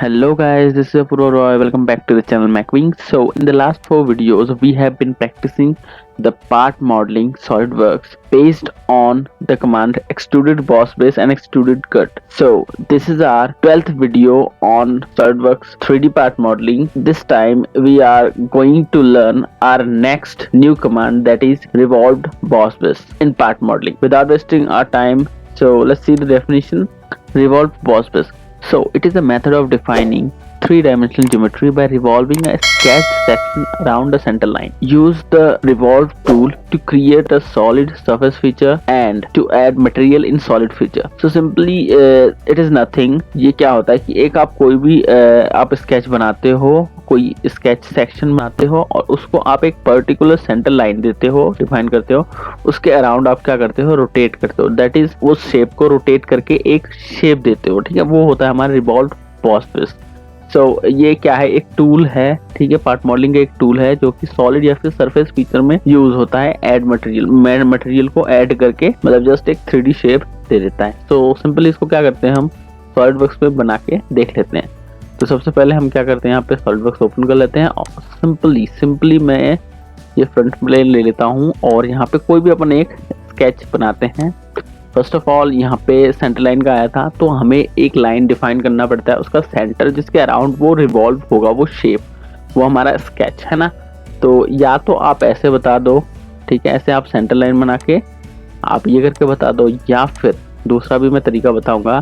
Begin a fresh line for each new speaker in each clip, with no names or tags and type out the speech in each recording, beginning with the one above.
Hello guys, this is Apurva Roy. Welcome back to the channel MacWing. So in the last 4 videos, we have been practicing the part modeling SolidWorks based on the command extruded boss base and extruded cut. So this is our 12th video on SolidWorks 3D part modeling. This time we are going to learn our next new command, that is revolved boss base in part modeling. Without wasting our time, so let's see the definition. Revolved boss base. So it is a method of defining three-dimensional geometry by revolving a sketch section around a center line. Use the revolve tool to create a solid surface feature and to add material in solid feature. So simply it is nothing. ये क्या होता है कि एक आप कोई भी आप स्केच बनाते हो, कोई स्केच सेक्शन बनाते हो और उसको आप एक पर्टिकुलर सेंटर लाइन देते हो, डिफाइन करते हो, उसके अराउंड आप क्या करते हो, रोटेट करते हो। दैट इज उस शेप को रोटेट करके एक शेप देते हो, ठीक है। वो होता है हमारा रिवॉल्व बॉस बेस। सो ये क्या है, एक टूल है, ठीक है। पार्ट मॉडलिंग का एक टूल है जो कि सॉलिड या फिर सरफेस फीचर में यूज होता है। ऐड मटेरियल को ऐड करके मतलब जस्ट एक 3D शेप दे देता है। तो सिंपली इसको क्या करते हैं, हम सॉलिडवर्क्स में बना के देख लेते हैं। तो सबसे पहले हम क्या करते हैं, यहाँ पे सॉलिडवर्क्स ओपन कर लेते हैं और सिंपली मैं ये फ्रंट प्लेन ले लेता हूँ और यहाँ पे कोई भी अपन एक स्केच बनाते हैं। फर्स्ट ऑफ ऑल यहाँ पे सेंटर लाइन का आया था, तो हमें एक लाइन डिफाइन करना पड़ता है, उसका सेंटर जिसके अराउंड वो रिवॉल्व होगा, वो शेप, वो हमारा स्केच है ना। तो या तो आप ऐसे बता दो, ठीक है, ऐसे आप सेंटर लाइन बना के आप ये करके बता दो, या फिर दूसरा भी मैं तरीका बताऊंगा।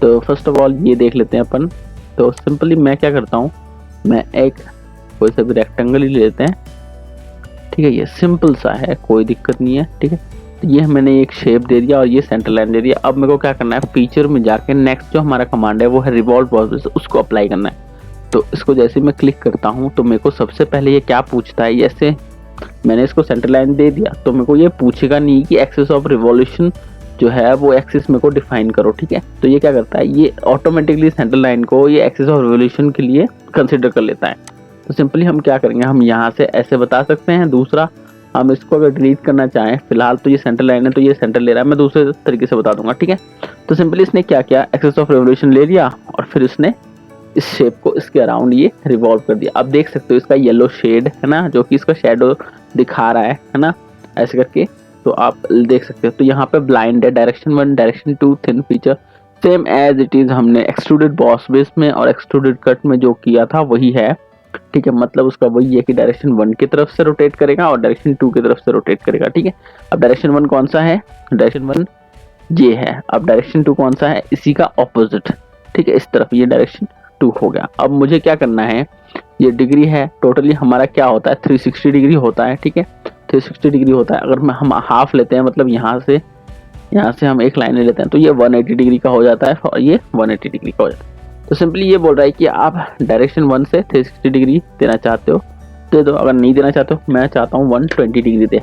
तो फर्स्ट ऑफ ऑल ये देख लेते हैं अपन। तो सिंपली मैं क्या करता हूँ, मैं एक कोई सा भी रेक्टेंगल ही ले लेते हैं, ठीक है। ये सिंपल सा है, कोई दिक्कत नहीं है, ठीक है। तो ये मैंने एक शेप दे दिया और ये सेंटर लाइन दे दिया। अब मेरे को क्या करना है, फीचर में जाके नेक्स्ट जो हमारा कमांड है वो है रिवॉल्व बॉस बेस, उसको अप्लाई करना है। तो इसको जैसे मैं क्लिक करता हूँ तो मेरे को सबसे पहले ये क्या पूछता है, जैसे मैंने इसको सेंटर लाइन दे दिया तो मेरे को ये पूछेगा नहीं कि एक्सिस ऑफ रिवॉल्यूशन जो है वो एक्सिस मेरे को डिफाइन करो, ठीक है। तो ये क्या करता है, ये ऑटोमेटिकली सेंटर लाइन को ये एक्सिस ऑफ रिवॉल्यूशन के लिए कंसिडर कर लेता है। तो सिंपली हम क्या करेंगे, हम यहाँ से ऐसे बता सकते हैं। दूसरा, हम इसको अगर डिलीट करना चाहें, फिलहाल तो ये सेंटर लाइन है तो ये सेंटर ले रहा है, मैं दूसरे तरीके से बता दूंगा, ठीक है। तो सिंपली इसने क्या किया, एक्सिस ऑफ रिवॉल्यूशन ले लिया और फिर इसने इस शेप को इसके अराउंड ये रिवॉल्व कर दिया। अब देख सकते हो इसका येलो शेड है ना, जो कि इसका शेडो दिखा रहा है ना, ऐसे करके। तो आप देख सकते हो। तो यहाँ पे ब्लाइंड है, direction 1, direction 2 thin feature same as it is हमने एक्सट्रूडेड बॉस बेस में और एक्सट्रूडेड कट में जो किया था वही है, ठीक है। मतलब उसका वही है कि डायरेक्शन 1 की तरफ से रोटेट करेगा और डायरेक्शन 2 की तरफ से रोटेट करेगा, ठीक है। अब डायरेक्शन 1 कौन सा है, डायरेक्शन 1 ये है। अब डायरेक्शन 2 कौन सा है, इसी का ऑपोजिट, ठीक है, इस तरफ, ये डायरेक्शन 2 हो गया। अब मुझे क्या करना है, ये डिग्री है, टोटली हमारा क्या होता है 360 डिग्री होता है, ठीक है। 360 डिग्री होता है। अगर हम हाफ लेते हैं, मतलब यहाँ से हम एक लाइन ले लेते हैं तो ये 180 डिग्री का हो जाता है और ये 180 डिग्री का हो जाता है। तो सिंपली ये बोल रहा है कि आप डायरेक्शन 1 से 360 डिग्री देना चाहते हो दे दो, अगर नहीं देना चाहते हो, मैं चाहता हूँ 120 डिग्री दे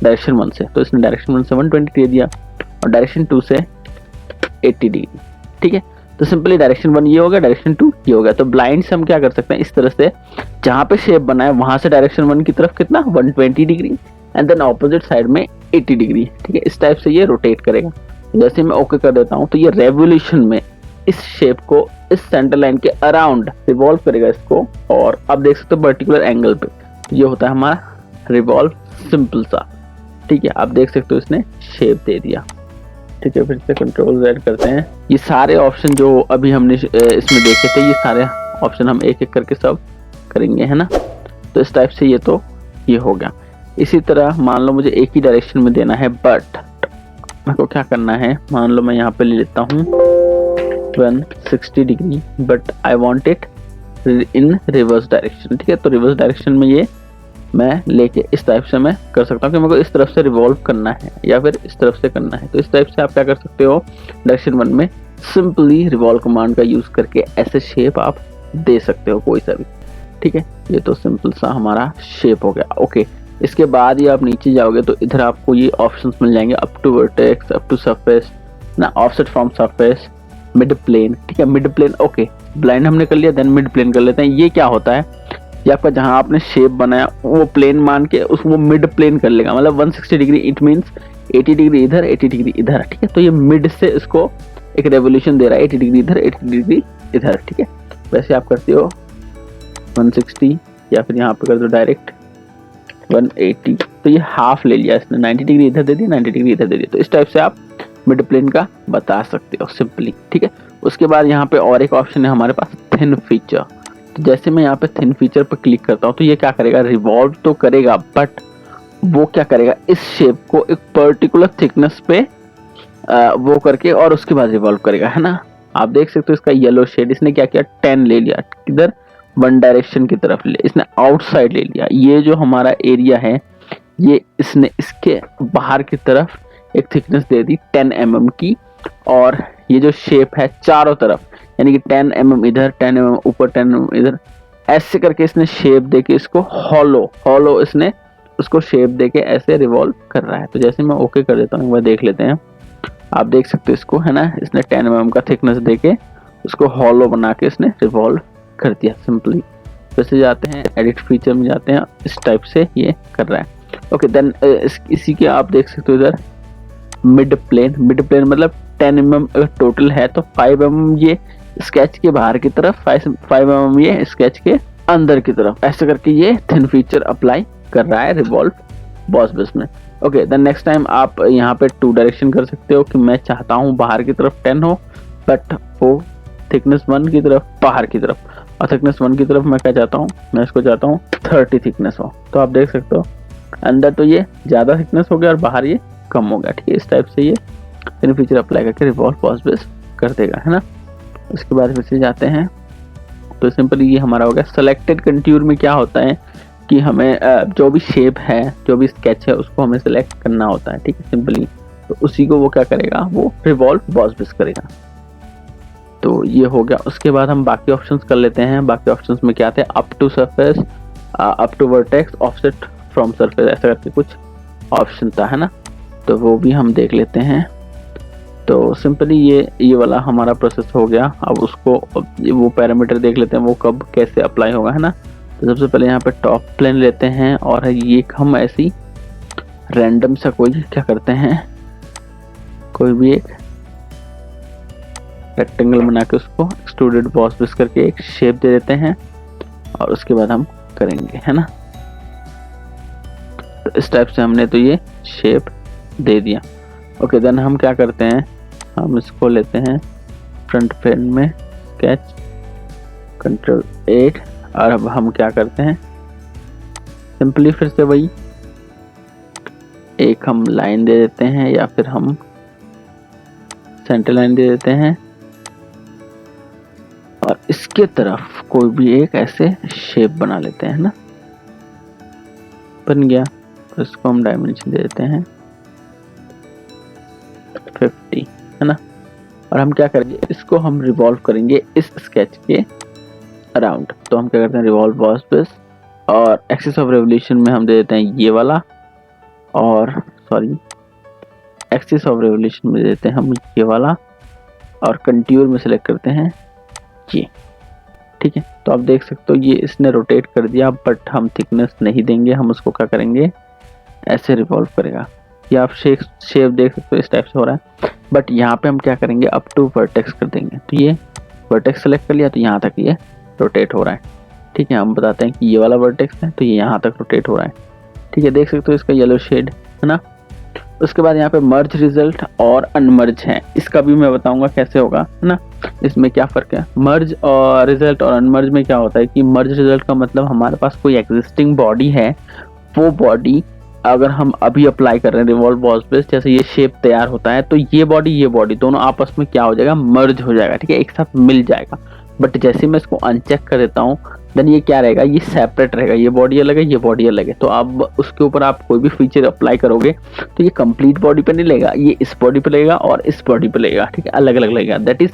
डायरेक्शन 1 से, तो इसने डायरेक्शन 1 से 120 दे दिया और डायरेक्शन 2 से 80 डिग्री, ठीक है। तो सिंपली डायरेक्शन 1 ये हो गया, डायरेक्शन 2 ये हो गया। तो ब्लाइंड से हम क्या कर सकते हैं, इस तरह से जहाँ पे शेप बना है वहां से डायरेक्शन 1 की तरफ कितना 120 degree and then opposite side में 80 डिग्री, ठीक है। इस टाइप से ये रोटेट करेगा। जैसे मैं ओके कर देता हूँ तो ये रेवोल्यूशन में इस शेप को इस सेंटर लाइन के अराउंड रिवॉल्व करेगा इसको, और अब देख सकते हो पर्टिकुलर एंगल पे। ये होता है हमारा रिवॉल्व, सिंपल सा, ठीक है। आप देख सकते हो इसने शेप दे दिया, ठीक है। फिर से कंट्रोल Z करते हैं। ये सारे ऑप्शन जो अभी हमने इसमें देखे थे, ये सारे ऑप्शन हम एक एक करके सब करेंगे, है ना। तो इस टाइप से ये हो गया। इसी तरह मान लो मुझे एक ही डायरेक्शन में देना है, बट मेरे को क्या करना है, मान लो मैं यहाँ पे ले लेता हूँ 160 degree, but I want it in reverse direction, ठीक है। तो रिवर्स डायरेक्शन में ये मैं लेके इस टाइप से मैं कर सकता हूँ कि मेरे को इस तरफ से रिवॉल्व करना है या फिर इस तरफ से करना है। तो इस टाइप से आप क्या कर सकते हो, डायरेक्शन 1 में सिंपली रिवॉल्व कमांड का यूज करके ऐसे शेप आप दे सकते हो कोई सा भी, ठीक है। ये तो सिंपल सा हमारा शेप हो गया, ओके। इसके बाद ही आप नीचे जाओगे तो इधर आपको ये ऑप्शंस मिल जाएंगे, up to vertex, up to surface ना, offset from surface, mid plane, ठीक है। मिड प्लेन, ओके, ब्लाइंड हमने कर लिया, देन मिड प्लेन कर लेते हैं। ये क्या होता है, ये आपका जहां आपने शेप बनाया वो प्लेन मान के उसको मिड प्लेन कर लेगा, मतलब 160 डिग्री, इट मींस 80 डिग्री इधर, 80 डिग्री इधर, ठीक है। तो ये मिड से इसको एक रेवोल्यूशन दे रहा है, 80 डिग्री इधर, 80 डिग्री इधर, ठीक है। वैसे आप करते हो 160 या फिर यहाँ पे कर दो डायरेक्ट 180। तो ये हाफ ले लिया इसने, 90 डिग्री इधर दे दिया, 90 डिग्री इधर दे दिया। तो इस टाइप से आप मिड प्लेन का बता सकते हो सिंपली, ठीक है। उसके बाद यहाँ पे और एक ऑप्शन है हमारे पास, थिन फीचर। तो जैसे मैं यहाँ पे थिन फीचर पर क्लिक करता हूँ तो ये क्या करेगा, रिवॉल्व तो करेगा, बट वो क्या करेगा, इस शेप को एक पर्टिकुलर थिकनेस पे वो करके और उसके बाद रिवॉल्व करेगा, है ना। आप देख सकते हो इसका येलो शेड, इसने क्या किया, 10 ले लिया, किधर, वन डायरेक्शन की तरफ ले, इसने आउटसाइड ले लिया। ये जो हमारा एरिया है ये इसने इसके बाहर की तरफ एक थिकनेस दे दी 10 mm की, और ये जो शेप है चारों तरफ, यानी कि 10 mm इधर, 10 mm ऊपर, 10 mm इधर, ऐसे करके इसने शेप देके इसको हॉलो इसने उसको शेप देके ऐसे रिवॉल्व कर रहा है। तो जैसे मैं ओके कर देता हूँ, एक बार देख लेते हैं। आप देख सकते हो इसको, है ना, इसने 10 mm का थिकनेस देके उसको हॉलो बना के इसने रिवॉल्व कर दिया सिंपली। वैसे जाते हैं एडिट फीचर में, जाते हैं, इस टाइप से ये कर रहा है। ओके देन इसी के आप देख सकते हो इधर मिड प्लेन मतलब 10 mm अगर टोटल है तो 5 mm ये स्केच के बाहर की तरफ, 5 mm ये स्केच के अंदर की तरफ, ऐसे करके ये थिन फीचर अप्लाई कर रहा है रिवॉल्व बॉस बेस में। ओके देन नेक्स्ट टाइम आप यहाँ पे 2 डायरेक्शन कर सकते हो कि मैं चाहता हूँ बाहर की तरफ 10 हो, बट वो थिकनेस 1 की तरफ, बाहर की तरफ, और थिकनेस 1 की तरफ मैं क्या चाहता हूँ, मैं इसको चाहता हूँ 30 थिकनेस हो। तो आप देख सकते हो अंदर तो ये ज्यादा थिकनेस हो गया और बाहर ये कम हो गया, ठीक है। इस टाइप से ये थिन फीचर अप्लाई करके रिवॉल्व बॉस बेस कर देगा, है ना। उसके बाद फिर से जाते हैं, तो सिंपली ये हमारा हो गया। सेलेक्टेड कंटूर में क्या होता है कि हमें जो भी शेप है, जो भी स्केच है, उसको हमें सेलेक्ट करना होता है, ठीक है, सिंपली। तो उसी को वो क्या करेगा, वो रिवॉल्व बॉस बेस करेगा। तो ये हो गया। उसके बाद हम बाकी ऑप्शंस कर लेते हैं। बाकी ऑप्शंस में क्या थे, up to surface, up to vertex, offset from surface, ऐसा करके कुछ ऑप्शन था, है ना। तो वो भी हम देख लेते हैं। तो सिंपली ये वाला हमारा प्रोसेस हो गया। अब उसको वो पैरामीटर देख लेते हैं वो कब कैसे अप्लाई होगा, है ना। तो सबसे पहले यहाँ पे टॉप प्लेन लेते हैं और ये हम ऐसी रैंडम सा कोई क्या करते हैं, कोई भी एक रेक्टेंगल बना के उसको एक्सट्रूडेड बॉस बेस करके एक शेप दे देते हैं और उसके बाद हम करेंगे, है ना। तो इस टाइप से हमने तो ये शेप दे दिया। ओके देन हम क्या करते हैं, हम इसको लेते हैं फ्रंट प्लेन में, स्केच, कंट्रोल 8, और अब हम क्या करते हैं, सिंपली फिर से वही एक हम लाइन दे देते हैं या फिर हम सेंटर लाइन दे देते हैं और इसके तरफ कोई भी एक ऐसे शेप बना लेते हैं ना, बन गया। तो इसको हम डायमेंशन दे देते हैं 50, है ना। और हम क्या करेंगे, इसको हम रिवॉल्व करेंगे इस स्केच के अराउंड। तो हम क्या करते हैं, रिवॉल्व बॉस बेस और एक्सिस ऑफ रेवोल्यूशन में हम दे देते हैं ये वाला, और सॉरी एक्सिस ऑफ रेवोल्यूशन में देते हैं हम ये वाला, और कंट्यूर में सेलेक्ट करते हैं ये, ठीक है। तो आप देख सकते हो ये इसने रोटेट कर दिया, बट हम थिकनेस नहीं देंगे, हम उसको क्या करेंगे, ऐसे रिवॉल्व करेगा। ये आप शेप देख सकते हो इस टाइप से हो रहा है, बट यहाँ पे हम क्या करेंगे, अप टू वर्टेक्स कर देंगे। तो ये वर्टेक्स सेलेक्ट कर लिया तो यहाँ तक ये रोटेट हो रहा है, ठीक है। हम बताते हैं कि ये वाला वर्टेक्स है तो ये यहाँ तक रोटेट हो रहा है, ठीक है। देख सकते हो इसका येलो शेड, है ना। उसके बाद यहाँ पे मर्ज रिजल्ट और अनमर्ज है, इसका भी मैं बताऊंगा कैसे होगा, है ना। इसमें क्या फ़र्क है, मर्ज और रिजल्ट और अनमर्ज में क्या होता है कि मर्ज रिजल्ट का मतलब हमारे पास कोई एग्जिस्टिंग बॉडी है, वो बॉडी अगर हम अभी अप्लाई कर रहे हैं रिवॉल्व बॉस बेस, जैसे ये शेप तैयार होता है तो ये बॉडी दोनों आपस में क्या हो जाएगा, मर्ज हो जाएगा, ठीक है, एक साथ मिल जाएगा। बट जैसे मैं इसको अनचेक कर देता हूँ देन ये क्या रहेगा, ये सेपरेट रहेगा, ये बॉडी अलग है, ये बॉडी अलग है। तो अब उसके ऊपर आप कोई भी फीचर अप्लाई करोगे तो ये कंप्लीट बॉडी पे नहीं लगेगा, ये इस बॉडी पे लगेगा और इस बॉडी पे लगेगा, ठीक है, अलग अलग लगेगा। दैट इज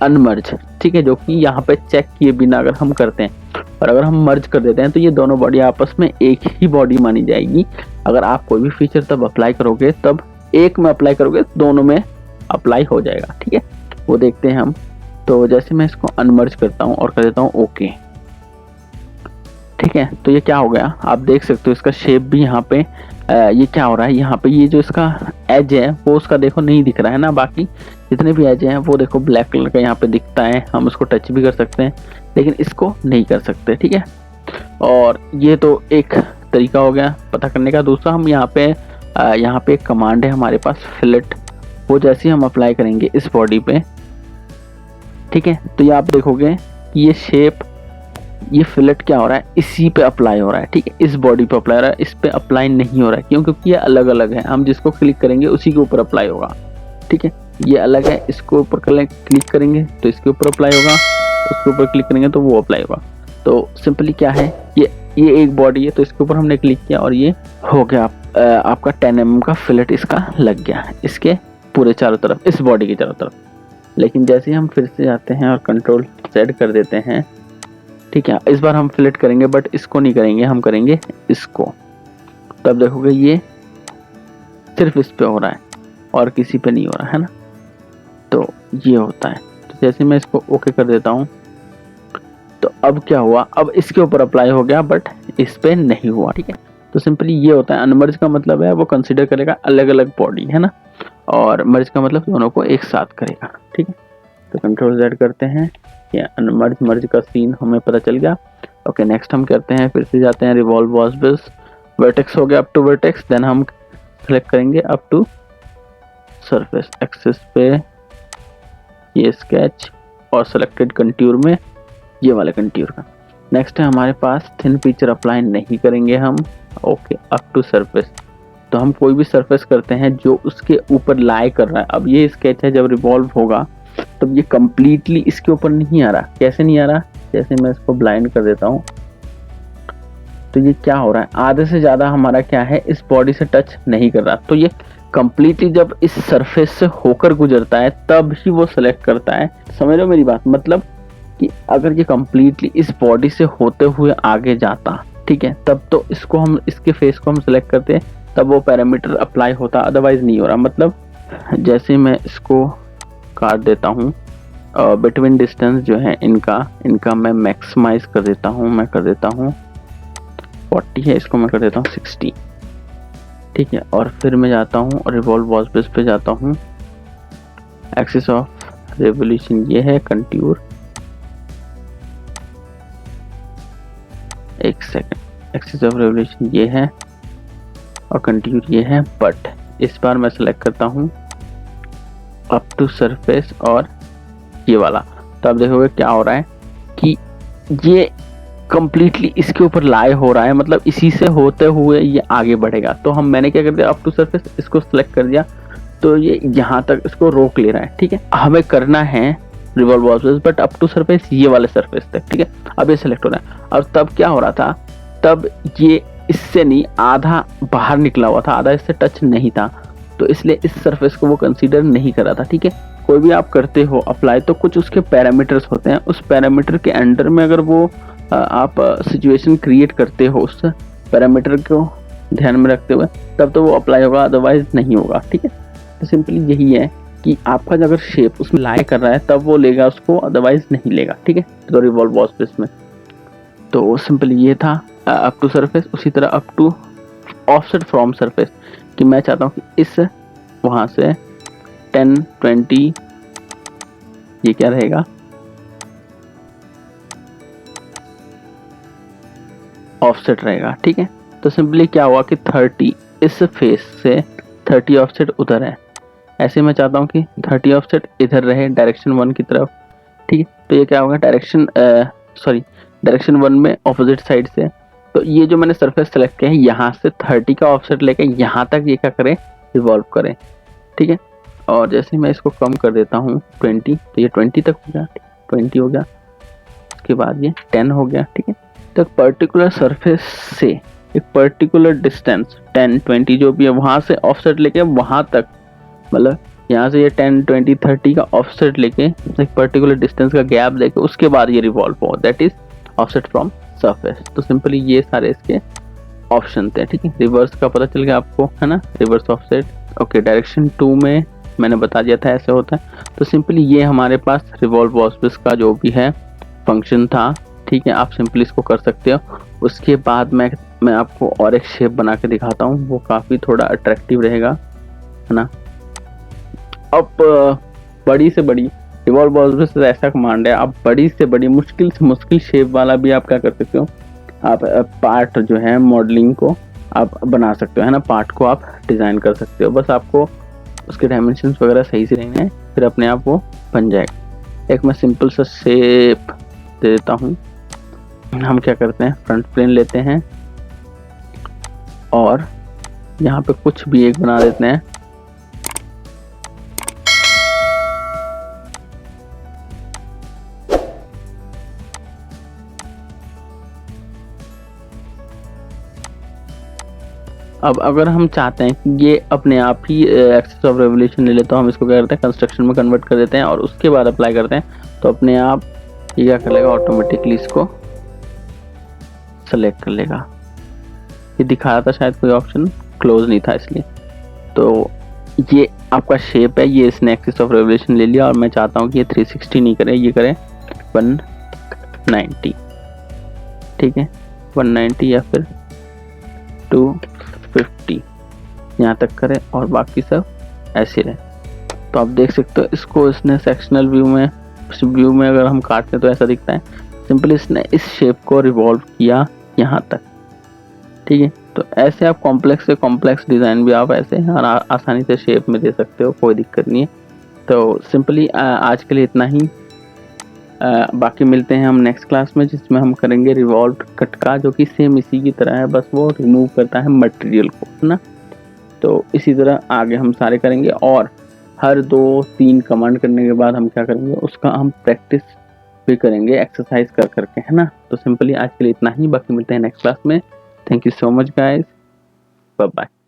अनमर्ज, ठीक है, जो कि यहाँ पे चेक किए बिना अगर हम करते हैं। और अगर हम मर्ज कर देते हैं तो ये दोनों बॉडी आपस में एक ही बॉडी मानी जाएगी। अगर आप कोई भी फीचर तब अप्लाई करोगे, तब एक में अप्लाई करोगे दोनों में अप्लाई हो जाएगा, ठीक है। वो देखते हैं हम। तो जैसे मैं इसको अनमर्ज करता हूँ और कर देता हूँ ओके, ठीक है। तो ये क्या हो गया, आप देख सकते हो इसका शेप भी यहाँ पे ये क्या हो रहा है, यहाँ पे ये जो इसका एज है वो उसका देखो नहीं दिख रहा है ना, बाकी जितने भी एज हैं वो देखो ब्लैक कलर का यहाँ पे दिखता है। हम उसको टच भी कर सकते हैं, लेकिन इसको नहीं कर सकते, ठीक है। और ये तो एक तरीका हो गया पता करने का। दूसरा, हम यहाँ पे एक कमांड है हमारे पास फिलेट, वो जैसे ही हम अप्लाई करेंगे इस बॉडी पे, ठीक है, तो ये आप देखोगे कि ये शेप, ये फिलेट क्या हो रहा है, इसी पे अप्लाई हो रहा है, ठीक है, इस बॉडी पे अप्लाई हो रहा है, इस पे अप्लाई नहीं हो रहा है। क्यों? क्योंकि ये अलग अलग है, हम जिसको क्लिक करेंगे उसी के ऊपर अप्लाई होगा, ठीक है। ये अलग है, इसको ऊपर क्लिक करेंगे तो इसके ऊपर अप्लाई होगा, उसके ऊपर क्लिक करेंगे तो वो अप्लाई होगा। तो सिंपली क्या है, ये एक बॉडी है, तो इसके ऊपर हमने क्लिक किया और ये हो गया आपका 10 mm का फिलेट इसका लग गया है इसके पूरे चारों तरफ, इस बॉडी के चारों तरफ। लेकिन जैसे ही हम फिर से जाते हैं और कंट्रोल Z कर देते हैं, ठीक है, इस बार हम फिलेट करेंगे बट इसको नहीं करेंगे, हम करेंगे इसको। तब देखोगे ये सिर्फ इस पे हो रहा है और किसी पे नहीं हो रहा है ना, तो ये होता है। तो जैसे मैं इसको ओके कर देता हूँ, तो अब क्या हुआ, अब इसके ऊपर अप्लाई हो गया बट इस पे नहीं हुआ, ठीक है। तो सिंपली ये होता है। अनमर्ज का मतलब है वो कंसीडर करेगा अलग अलग बॉडी, है ना, और मर्ज का मतलब दोनों को एक साथ करेगा, ठीक है। तो कंट्रोल Z करते हैं, ये अनमर्ज मर्ज का सीन हमें पता चल गया। ओके, नेक्स्ट हम करते हैं, फिर से जाते हैं रिवॉल्व बॉस बेस, वर्टेक्स हो गया अप टू वर्टेक्स, देन हम सेलेक्ट करेंगे अप टू सरफेस, एक्सेस पे ये स्केच और सेलेक्टेड कंट्यूर में ये वाले कंट्यूर का। नेक्स्ट है हमारे पास थिन फीचर अप्लाई नहीं करेंगे हम। ओके, अप टू सरफेस, तो हम कोई भी सरफेस करते हैं जो उसके ऊपर लाई कर रहा है। अब ये स्केच है, जब रिवॉल्व होगा तब ये कंप्लीटली इसके ऊपर नहीं आ रहा। कैसे नहीं आ रहा? जैसे मैं इसको ब्लाइंड कर देता हूँ तो ये क्या हो रहा है, आधे से ज्यादा हमारा क्या है, इस बॉडी से टच नहीं कर रहा। तो ये कंप्लीटली जब इस सरफेस से होकर गुजरता है तब ही वो सेलेक्ट करता है। समझ लो मेरी बात, मतलब कि अगर ये कंप्लीटली इस बॉडी से होते हुए आगे जाता, ठीक है, तब तो इसको हम, इसके फेस को हम सेलेक्ट करते हैं, तब वो पैरामीटर अप्लाई होता, अदरवाइज नहीं हो रहा। मतलब जैसे मैं इसको काट देता हूँ, बिटवीन डिस्टेंस जो है इनका मैं मैक्सिमाइज कर देता हूँ, मैं कर देता हूँ 40 है, इसको मैं कर देता हूँ 60, ठीक है। और फिर मैं जाता हूँ और रिवॉल्व बॉस बेस पे जाता हूँ, एक्सिस ऑफ रेवोल्यूशन ये है, कंट्यूर, एक सेकंड, एक्सिस ऑफ रेवोल्यूशन ये है और कंट्यूर ये है। बट इस बार मैं सेलेक्ट करता हूँ अप टू सरफेस और ये वाला, तो आप देखोगे क्या हो रहा है कि ये कंप्लीटली इसके ऊपर लाई हो रहा है, मतलब इसी से होते हुए ये आगे बढ़ेगा। तो मैंने क्या कर दिया, अप टू सरफेस इसको सेलेक्ट कर दिया, तो ये यहाँ तक इसको रोक ले रहा है, ठीक है। हमें करना है revolve boss base but up to surface ये वाले सरफेस तक, ठीक है। अब ये सेलेक्ट हो रहा है, और तब क्या हो रहा था, तब ये इससे नहीं, आधा बाहर निकला हुआ था, आधा इससे टच नहीं था, तो इसलिए इस सरफेस को वो कंसीडर नहीं कर रहा था, ठीक है। कोई भी आप करते हो अप्लाई तो कुछ उसके पैरामीटर्स होते हैं, उस पैरामीटर के अंडर में अगर वो आप सिचुएशन क्रिएट करते हो उस पैरामीटर को ध्यान में रखते हुए, तब तो वो अप्लाई होगा, अदरवाइज नहीं होगा, ठीक है। तो सिंपली यही है कि आपका अगर शेप उसमें लाई कर रहा है तब वो लेगा उसको, अदरवाइज नहीं लेगा, ठीक है। तो रिवॉल्व बॉस बेस में तो सिंपली ये था अप टू सरफेस। उसी तरह up to offset from surface, कि मैं चाहता हूँ कि इस वहां से 10 20 ये क्या रहेगा, ऑफसेट रहेगा, ठीक है। तो सिंपली क्या हुआ कि 30 इस फेस से 30 ऑफसेट उधर है, ऐसे मैं चाहता हूँ कि 30 ऑफसेट इधर रहे डायरेक्शन 1 की तरफ, ठीक है। तो ये क्या होगा, डायरेक्शन 1 में ऑपोजिट साइड से। तो ये जो मैंने सरफेस सेलेक्ट किया है, यहाँ से 30 का ऑफसेट लेके यहाँ तक ये क्या करें, रिवॉल्व करें, ठीक है। और जैसे मैं इसको कम कर देता हूँ 20, तो ये 20 तक हो गया, 20 हो गया, उसके बाद ये 10 हो गया, ठीक है। तो पर्टिकुलर सरफेस से एक पर्टिकुलर डिस्टेंस 10 20 जो भी है वहां से ऑफसेट लेके वहां तक, मतलब यहाँ से ये 10 20 30 का ऑफसेट लेके एक पर्टिकुलर डिस्टेंस का गैप देके उसके बाद ये रिवॉल्व हो, that is offset from surface. तो सिंपली ये सारे इसके ऑप्शन थे, ठीक है। रिवर्स का पता चल गया आपको, है ना, रिवर्स ऑफसेट। ओके, डायरेक्शन 2 में मैंने बता दिया था ऐसे होता है। तो सिंपली ये हमारे पास रिवॉल्व बॉस बेस का जो भी है फंक्शन था, ठीक है। आप सिंपली इसको कर सकते हो। उसके बाद मैं आपको और एक शेप बना के दिखाता हूँ, वो काफ़ी थोड़ा अट्रैक्टिव रहेगा, है ना। अब बड़ी से बड़ी रिवॉल्व बॉस बेस ऐसा कमांड है, आप बड़ी से बड़ी मुश्किल से मुश्किल शेप वाला भी आप क्या कर सकते हो, आप पार्ट जो है मॉडलिंग को आप बना सकते हो, है ना, पार्ट को आप डिज़ाइन कर सकते हो। बस आपको उसके डायमेंशंस वगैरह सही से रहने हैं, फिर अपने आप वो बन जाएगा। एक मैं सिंपल सा शेप दे देता हूँ। हम क्या करते हैं, फ्रंट प्लेन लेते हैं और यहाँ पे कुछ भी एक बना देते हैं। अब अगर हम चाहते हैं कि ये अपने आप ही एक्सेस ऑफ रेवोल्यूशन ले ले, तो हम इसको क्या करते हैं, कंस्ट्रक्शन में कन्वर्ट कर देते हैं और उसके बाद अप्लाई करते हैं, तो अपने आप ये क्या कर लेगा, ऑटोमेटिकली इसको सेलेक्ट कर लेगा। ये दिखा रहा था शायद कोई ऑप्शन क्लोज नहीं था इसलिए। तो ये आपका शेप है, ये इसने एक्सेस ऑफ रेवोल्यूशन ले लिया और मैं चाहता हूँ कि ये 360 नहीं करे, ये करे 190, ठीक है, 190 या फिर 250 यहाँ तक करें और बाकी सब ऐसे रहे। तो आप देख सकते हो इसको इसने सेक्शनल व्यू में अगर हम काटते हैं तो ऐसा दिखता है। सिंपली इसने इस शेप को रिवॉल्व किया यहाँ तक, ठीक है। तो ऐसे आप कॉम्प्लेक्स से कॉम्प्लेक्स डिज़ाइन भी आप ऐसे आसानी से शेप में दे सकते हो, कोई दिक्कत नहीं है। तो सिंपली आज के लिए इतना ही। बाकी मिलते हैं हम नेक्स्ट क्लास में, जिसमें हम करेंगे रिवॉल्व कट का, जो कि सेम इसी की तरह है, बस वो रिमूव करता है मटेरियल को, है ना। तो इसी तरह आगे हम सारे करेंगे और हर 2-3 कमांड करने के बाद हम क्या करेंगे, उसका हम प्रैक्टिस भी करेंगे एक्सरसाइज कर करके, है ना। तो सिंपली आज के लिए इतना ही, बाकी मिलते हैं नेक्स्ट क्लास में। Thank you so much guys, bye bye.